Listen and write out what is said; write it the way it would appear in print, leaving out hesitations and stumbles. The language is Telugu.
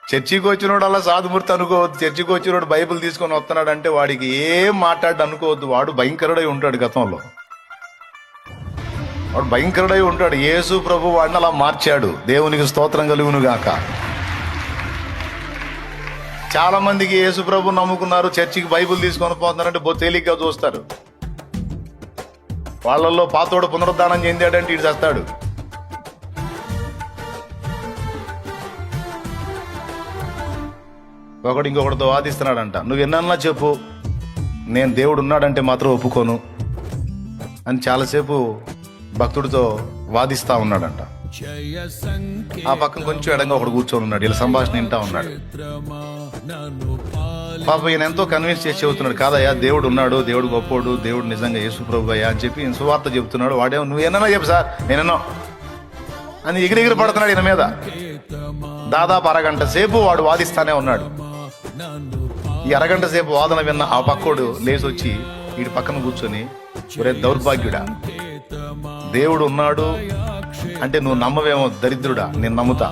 చర్చికి వచ్చినోడు అలా సాధుమూర్తి అనుకోవద్దు. చర్చికి వచ్చినోడు బైబిల్ తీసుకొని వస్తున్నాడు అంటే వాడికి ఏం మాట్లాడు అనుకోవద్దు. వాడు భయంకరుడై ఉంటాడు. గతంలో వాడు భయంకరుడై ఉంటాడు. యేసు ప్రభు వాడిని అలా మార్చాడు. దేవునికి స్తోత్రం కలుగును గాక. చాలా మందికి యేసు ప్రభు నమ్ముకున్నారు, చర్చికి బైబిల్ తీసుకొని పోతున్నారంటే తేలిగ్గా చూస్తారు. వాళ్ళల్లో పాతోడు పునరుద్ధానం చెందాడంటే ఇటు చేస్తాడు. ఒకడు ఇంకొకటితో వాదిస్తున్నాడంట. నువ్వు ఎన్నన్నా చెప్పు, నేను దేవుడు ఉన్నాడంటే మాత్రం ఒప్పుకోను అని చాలాసేపు భక్తుడితో వాదిస్తా ఉన్నాడంట. ఆ పక్కన కొంచెం ఎడంగా ఒకడు కూర్చొని ఉన్నాడు. ఇలా సంభాషణ వింటా ఉన్నాడు. పాప ఈయన ఎంతో కన్విన్స్ చేసి చెబుతున్నాడు, కాదయ్యా దేవుడు ఉన్నాడు, దేవుడు గొప్పోడు, దేవుడు నిజంగా యేసు ప్రభు అయ్యా అని చెప్పి ఈయన సువార్త చెబుతున్నాడు. వాడేమో నువ్వు ఎన్నో చెప్పు సార్, నేనెన్నో అని ఎగిరి పడుతున్నాడు ఈయన మీద. దాదాపు అరగంట సేపు వాడు వాదిస్తానే ఉన్నాడు. ఈ అరగంట సేపు వాదన విన్న ఆ పక్కోడు లేచి వచ్చి వీడి పక్కన కూర్చొని, ఒరే దౌర్భాగ్యుడా, దేవుడు ఉన్నాడు అంటే నువ్వు నమ్మవేమో దరిద్రుడా, నేను నమ్ముతా.